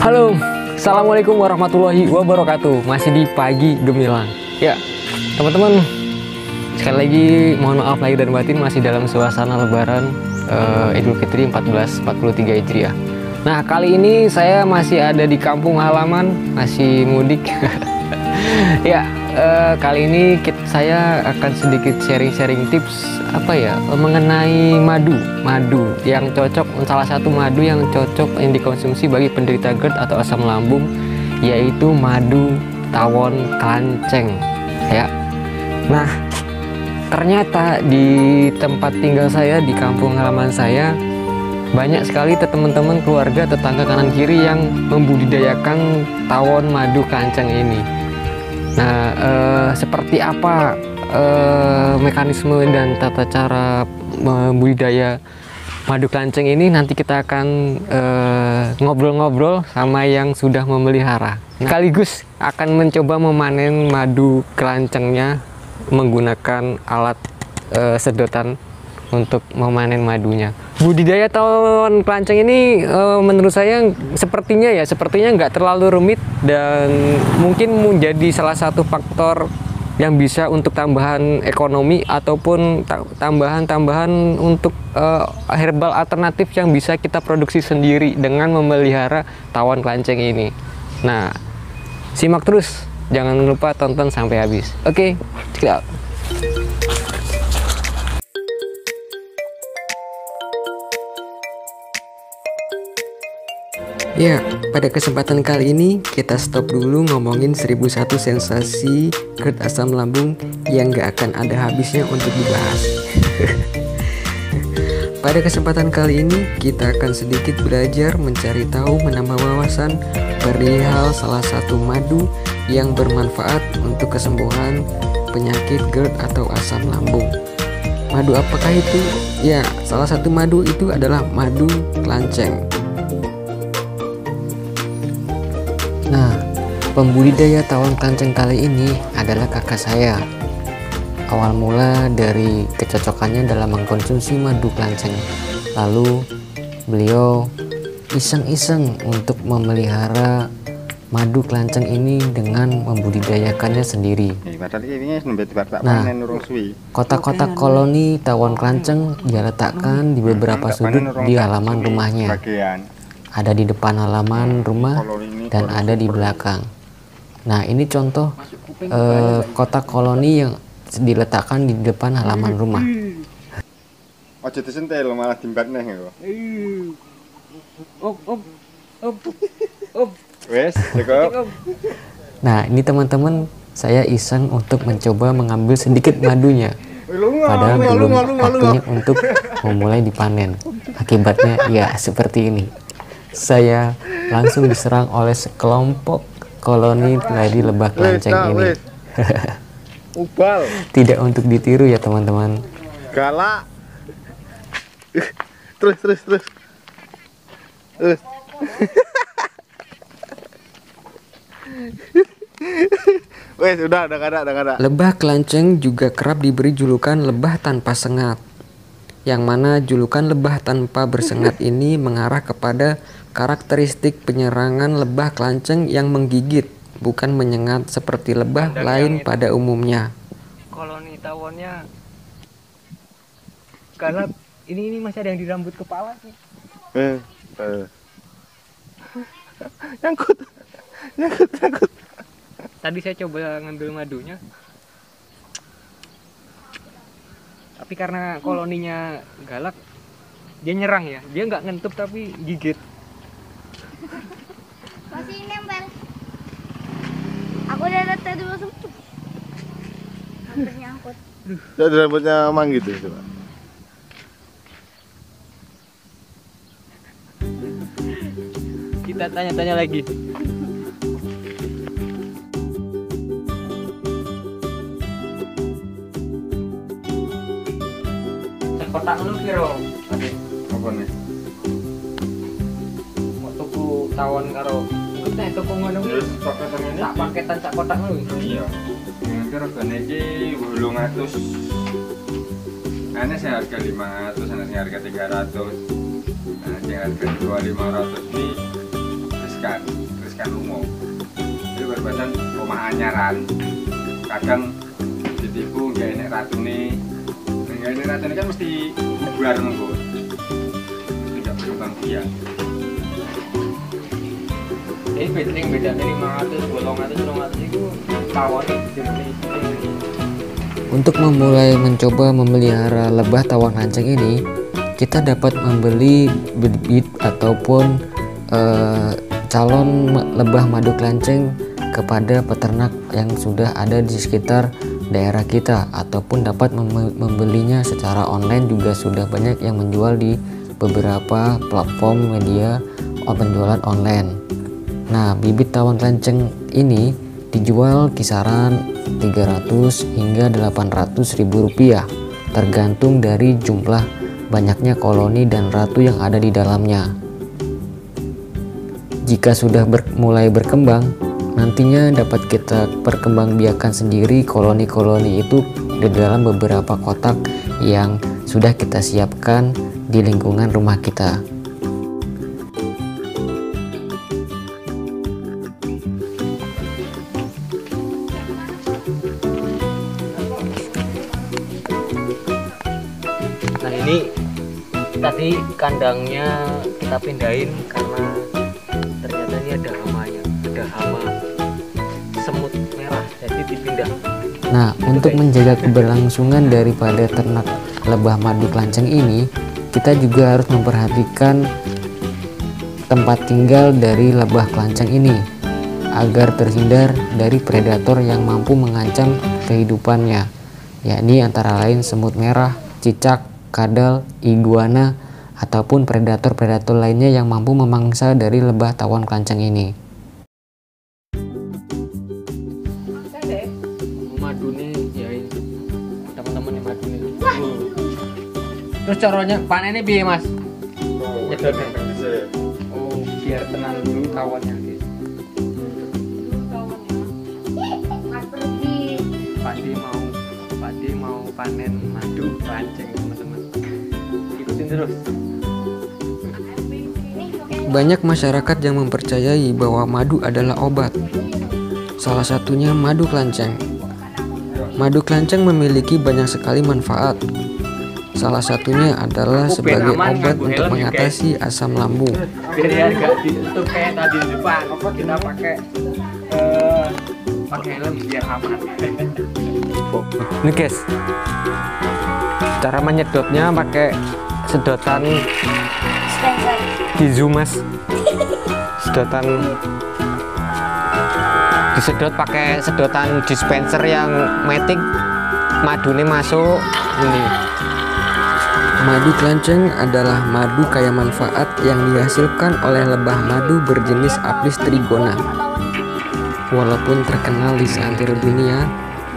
Halo, assalamualaikum warahmatullahi wabarakatuh. Masih di pagi gemilang. Ya, teman-teman, sekali lagi mohon maaf lahir dan batin, masih dalam suasana Lebaran Idul Fitri 1443 Hijriah. Nah, kali ini saya masih ada di kampung halaman, masih mudik. Ya, kali ini saya akan sedikit sharing-sharing tips mengenai madu yang cocok, salah satu madu yang cocok yang dikonsumsi bagi penderita GERD atau asam lambung, yaitu madu tawon klanceng. Ya, nah ternyata di tempat tinggal saya, di kampung halaman saya, banyak sekali teman-teman, keluarga, tetangga kanan kiri yang membudidayakan tawon madu klanceng ini. Nah, seperti apa mekanisme dan tata cara membudidaya madu klanceng ini, nanti kita akan ngobrol-ngobrol sama yang sudah memelihara. Sekaligus akan mencoba memanen madu klancengnya menggunakan alat sedotan untuk memanen madunya. Budidaya tawon klanceng ini menurut saya sepertinya nggak terlalu rumit dan mungkin menjadi salah satu faktor yang bisa untuk tambahan ekonomi ataupun tambahan untuk herbal alternatif yang bisa kita produksi sendiri dengan memelihara tawon klanceng ini. Nah, simak terus, jangan lupa tonton sampai habis. Oke, check it out. Ya, pada kesempatan kali ini kita stop dulu ngomongin 1001 sensasi GERD asam lambung yang gak akan ada habisnya untuk dibahas. Pada kesempatan kali ini kita akan sedikit belajar mencari tahu, menambah wawasan perihal salah satu madu yang bermanfaat untuk kesembuhan penyakit GERD atau asam lambung. Madu apakah itu? Ya, salah satu madu itu adalah madu klanceng. Nah, pembudidaya tawon klanceng kali ini adalah kakak saya. Awal mula dari kecocokannya dalam mengkonsumsi madu klanceng. Lalu beliau iseng-iseng untuk memelihara madu klanceng ini dengan membudidayakannya sendiri. Nah, kotak-kotak koloni tawon klanceng dia letakkan di beberapa sudut di halaman rumahnya. Ada di depan halaman rumah dan ada di belakang. Nah, ini contoh kotak koloni yang diletakkan di depan halaman rumah. Ojo disentil malah dimbakneh kok. Wes, cukup. Nah, ini teman-teman, saya iseng untuk mencoba mengambil sedikit madunya. Padahal belum waktunya untuk memulai dipanen. Akibatnya ya seperti ini. Saya langsung diserang oleh sekelompok koloni dari lebah klanceng ini. Ubal. Tidak untuk ditiru ya teman-teman. Galak. Terus. Wes, udah ada. Lebah klanceng juga kerap diberi julukan lebah tanpa sengat. Yang mana julukan lebah tanpa bersengat ini mengarah kepada karakteristik penyerangan lebah klanceng yang menggigit, bukan menyengat seperti lebah lain pada umumnya. Koloni tawonnya karena ini masih ada yang di rambut kepala sih. Nyangkut. Tadi saya coba ngambil madunya, tapi karena koloninya galak, dia nyerang ya. Dia nggak ngentup tapi gigit. Masih nempel. Aku udah tadi langsung tuh. Hampir nyangkut. Jadi rambutnya emang gitu coba. Kita tanya-tanya lagi. Kotak lu kira Apa nih? mau tuku tawon karo teh tuku ngono kuwi. Terus paketan ini? Tak paketan sak kotak lu. Iya. Nanti regane iki 800. Ana sing harga 500, ana sing harga 300. Nah, sing harga 2500 ini teruskan umum. Jadi berbadan rumah anyaran. Kadang ditipu nggak enek ratune. Nggak enek ratune kan mesti bubar mengko. Tidak berkembang biak. Ini beda dari 500, 800 itu tawonnya jenis. Untuk memulai mencoba memelihara lebah tawon lanceng ini, kita dapat membeli bibit ataupun calon lebah madu kelanceng kepada peternak yang sudah ada di sekitar daerah kita, ataupun dapat membelinya secara online. Juga sudah banyak yang menjual di beberapa platform media penjualan online. Nah, bibit tawon kelanceng ini dijual kisaran 300 hingga 800 ribu rupiah, tergantung dari jumlah banyaknya koloni dan ratu yang ada di dalamnya. Jika sudah mulai berkembang, nantinya dapat kita perkembangbiakan sendiri koloni-koloni itu di dalam beberapa kotak yang sudah kita siapkan di lingkungan rumah kita. Nah, ini tadi kandangnya kita pindahin karena ternyata ini ada hamanya, ada hama semut merah, jadi dipindah. Nah, untuk menjaga keberlangsungan daripada ternak lebah madu kelanceng ini, kita juga harus memperhatikan tempat tinggal dari lebah kelanceng ini agar terhindar dari predator yang mampu mengancam kehidupannya, yakni antara lain semut merah, cicak, kadal, iguana, ataupun predator-predator lainnya yang mampu memangsa dari lebah tawon kelanceng ini. Madune ya ini teman-teman yang madune. Terus caranya panennya piye, Mas? Nyedotnya. Oh, biar tenang dulu tawonnya, guys. Padi mau panen madu kelanceng, teman-teman. Ikutin terus. Banyak masyarakat yang mempercayai bahwa madu adalah obat. Salah satunya madu kelanceng. Madu kelanceng memiliki banyak sekali manfaat. Salah satunya adalah sebagai obat untuk mengatasi asam lambung. Biar agak ditutup kayak tadi di depan, kita pakai helm biar aman. Ini guys, cara menyedotnya pakai sedotan Kizu, Mas. Sedotan disedot pakai sedotan dispenser yang matic, madunya masuk ini. Madu kelanceng adalah madu kaya manfaat yang dihasilkan oleh lebah madu berjenis Apis trigona. Walaupun terkenal di seantero dunia,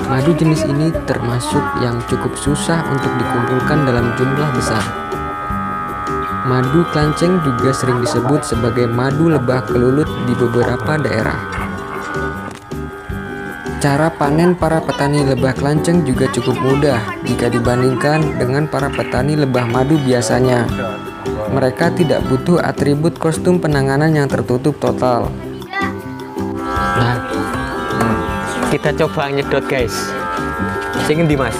madu jenis ini termasuk yang cukup susah untuk dikumpulkan dalam jumlah besar. Madu kelanceng juga sering disebut sebagai madu lebah kelulut di beberapa daerah. Cara panen para petani lebah kelanceng juga cukup mudah jika dibandingkan dengan para petani lebah madu biasanya. Mereka tidak butuh atribut kostum penanganan yang tertutup total. Nah, kita coba nyedot, guys. Sing endi, Mas?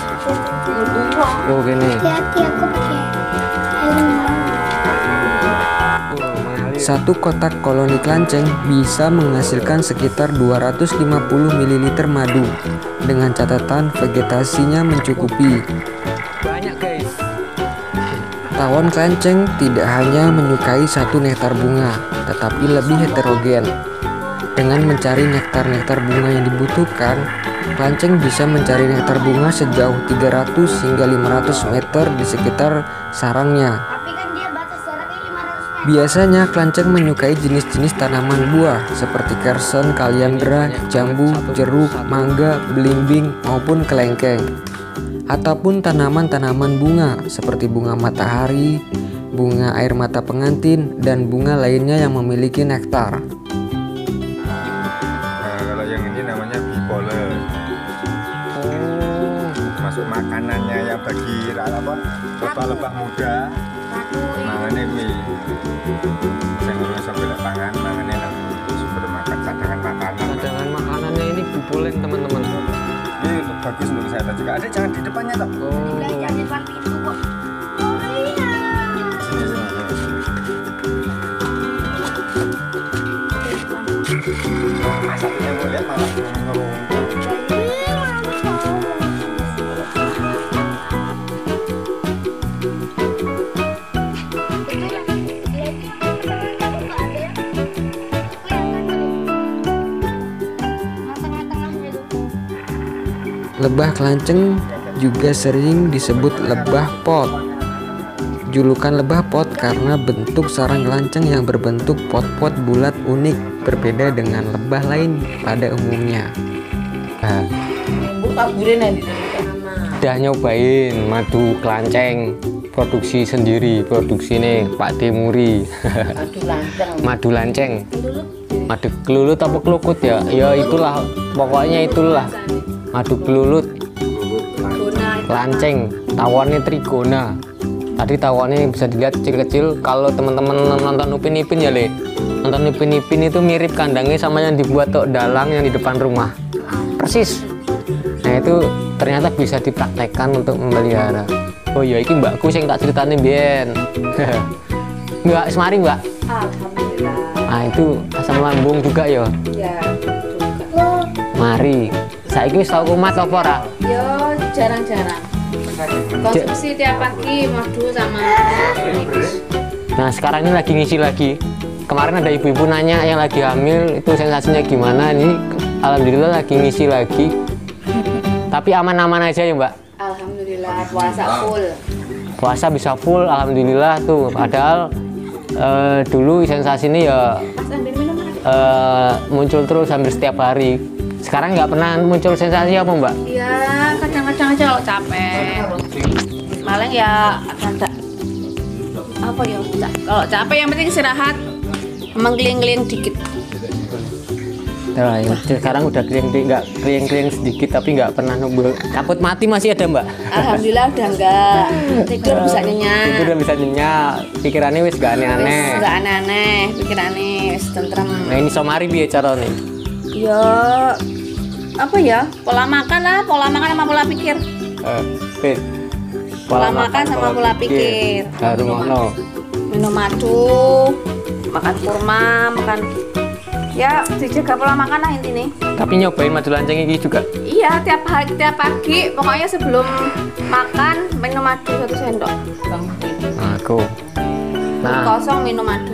Oh, gini. Hati-hati, aku pakai helm. Satu kotak koloni kelanceng bisa menghasilkan sekitar 250 ml madu dengan catatan vegetasinya mencukupi. Banyak, guys. Tawon kelanceng tidak hanya menyukai satu nektar bunga, tetapi lebih heterogen. Dengan mencari nektar-nektar bunga yang dibutuhkan, kelanceng bisa mencari nektar bunga sejauh 300 hingga 500 meter di sekitar sarangnya. Tapi kan dia batas jaraknya 500 meter. Biasanya kelanceng menyukai jenis-jenis tanaman buah seperti kersen, kaliandra, jambu, jeruk, mangga, belimbing, maupun kelengkeng. Ataupun tanaman-tanaman bunga seperti bunga matahari, bunga air mata pengantin, dan bunga lainnya yang memiliki nektar. Kalau yang ini namanya bipolar. Masuk makanannya yang bagi lebah muda. Mangane kuwi. Sing urus sampai pangan mangane nang dikumpulin teman-teman. Ini bagus untuk kesehatan juga. Adik jangan di depannya toh. Oh. Jangan di depan pintu kok. Oh iya. Masaknya mau lihat malah ngomong. Lebah kelanceng juga sering disebut lebah pot. Julukan lebah pot karena bentuk sarang kelanceng yang berbentuk pot-pot bulat unik, berbeda dengan lebah lain pada umumnya. Nah, udah nyobain madu kelanceng produksi sendiri, produksi nih Pak Timuri. Madu lanceng. Madu kelulut apa kelukut ya? Ya itulah, pokoknya itulah. Madu kelulut, lanceng, tawannya trigona. Tadi tawannya bisa dilihat kecil-kecil. Kalau teman-teman nonton Upin Ipin ya Le, nonton Upin Ipin itu mirip kandangnya sama yang dibuat tok dalang yang di depan rumah, persis. Nah itu ternyata bisa dipraktekkan untuk memelihara. Oh iya, ini mbakku yang tak ceritain Bien. Mbak semari mbak. Alhamdulillah. Nah itu asam lambung juga ya. Ya. Mari. Saiki wis tau kumat apa ora? Yo jarang-jarang. Konsumsi tiap pagi madu sama nipis. Nah sekarang ini lagi ngisi lagi. Kemarin ada ibu-ibu nanya yang lagi hamil itu sensasinya gimana. Ini alhamdulillah lagi ngisi lagi. Tapi aman-aman aja ya mbak. Alhamdulillah puasa full. Puasa bisa full alhamdulillah tuh. Padahal dulu sensasi ini ya Pas ambil minum muncul terus hampir setiap hari. Sekarang nggak pernah muncul sensasi apa mbak? Iya kadang-kadang aja kalau capek. Malah ya ada apa ya? Kalau capek yang penting istirahat, menggeling-geling dikit. Nah, sekarang udah kering sedikit tapi nggak pernah nunggu. Takut mati masih ada mbak? Alhamdulillah udah enggak. Tidur bisa nyenyak. Tidur udah bisa nyenyak. Pikirannya wis gak aneh-aneh. Wis enggak aneh-aneh, pikirannya wis tentrem. Nah ini somari piye carane? Ya apa ya? Pola makan lah, pola makan sama pola pikir. Fit. Pola makan sama pola pikir. Baru ngono. Minum madu, makan kurma, makan ya dijaga pola makan lah intinya. Tapi nyobain madu lanceng ini juga. Iya tiap pagi pokoknya sebelum makan minum madu 1 sendok. Aku. Nah, Kosong minum madu.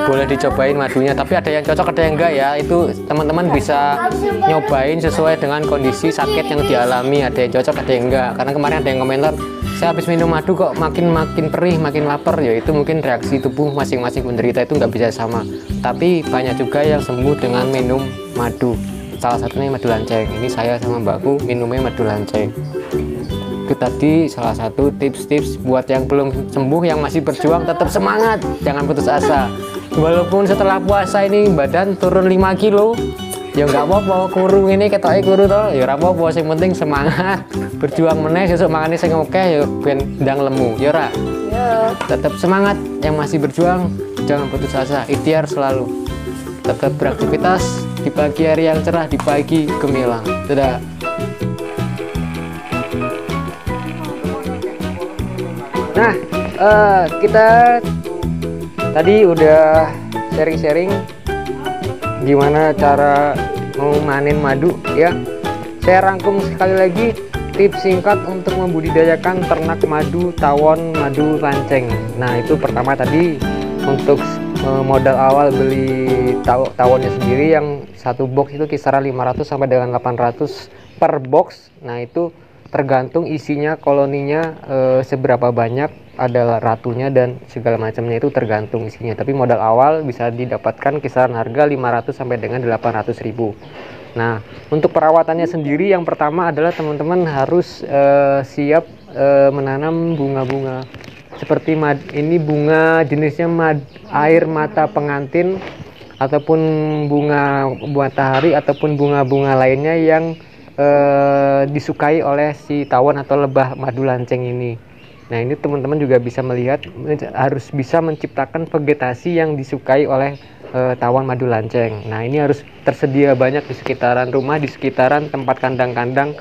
boleh dicobain madunya, tapi ada yang cocok ada yang enggak ya. Itu teman-teman bisa nyobain sesuai dengan kondisi sakit yang dialami. Ada yang cocok ada yang enggak. Karena kemarin ada yang komentar, saya habis minum madu kok makin perih, makin lapar. Ya itu mungkin reaksi tubuh masing-masing penderita itu nggak bisa sama. Tapi banyak juga yang sembuh dengan minum madu. Salah satunya madu lanceng. Ini saya sama mbakku minumnya madu lanceng. Itu tadi salah satu tips-tips buat yang belum sembuh, yang masih berjuang, tetap semangat, jangan putus asa. Walaupun setelah puasa ini badan turun 5 kilo, ya nggak apa-apa, kurung ini ketoknya kuru toh, ya nggak apa-apa, yang penting semangat, berjuang meneh, sesuk mangane sing oke ya ben ndang lemu, ya ora? Ya. Tetap semangat, yang masih berjuang, jangan putus asa, ikhtiar selalu. Tetap beraktivitas di pagi hari yang cerah, di pagi gemilang. Dadah. Nah, kita tadi udah sharing-sharing gimana cara memanen madu ya. Saya rangkum sekali lagi tips singkat untuk membudidayakan ternak madu tawon madu lanceng. Nah, itu pertama tadi untuk modal awal beli tawonnya sendiri yang satu box itu kisaran 500 sampai dengan 800 per box. Nah, itu tergantung isinya, koloninya seberapa banyak, ada ratunya dan segala macamnya, itu tergantung isinya. Tapi modal awal bisa didapatkan kisaran harga 500 sampai dengan 800.000. Nah, untuk perawatannya sendiri yang pertama adalah teman-teman harus siap menanam bunga-bunga. Seperti ini bunga jenisnya air mata pengantin ataupun bunga matahari ataupun bunga-bunga lainnya yang disukai oleh si tawon atau lebah madu lanceng ini. Nah, ini teman-teman juga bisa melihat, harus bisa menciptakan vegetasi yang disukai oleh tawon madu lanceng. Nah, ini harus tersedia banyak di sekitaran rumah, di sekitaran tempat kandang-kandang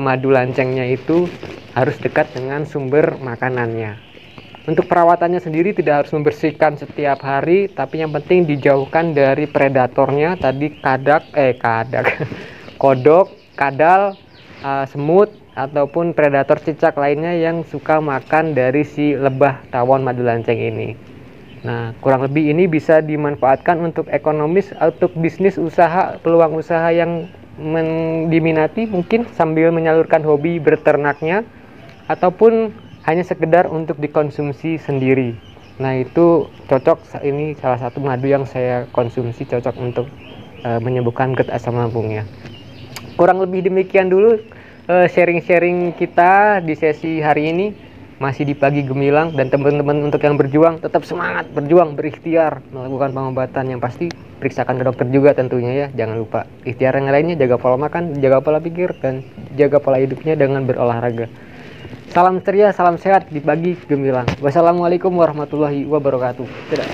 madu lancengnya itu harus dekat dengan sumber makanannya. Untuk perawatannya sendiri tidak harus membersihkan setiap hari, tapi yang penting dijauhkan dari predatornya tadi kodok, kadal, semut ataupun predator cicak lainnya yang suka makan dari si lebah tawon madu lanceng ini. Nah, kurang lebih ini bisa dimanfaatkan untuk ekonomis, untuk bisnis usaha, peluang usaha yang diminati mungkin sambil menyalurkan hobi berternaknya ataupun hanya sekedar untuk dikonsumsi sendiri. Nah, itu cocok, ini salah satu madu yang saya konsumsi, cocok untuk menyembuhkan GERD asam lambungnya. Kurang lebih demikian dulu sharing-sharing kita di sesi hari ini. Masih di pagi gemilang, dan teman-teman untuk yang berjuang tetap semangat, berjuang, berikhtiar melakukan pengobatan. Yang pasti periksakan ke dokter juga tentunya ya, jangan lupa. Ikhtiar yang lainnya, jaga pola makan, jaga pola pikir, dan jaga pola hidupnya dengan berolahraga. Salam ceria, salam sehat di pagi gemilang. Wassalamualaikum warahmatullahi wabarakatuh. Dadah.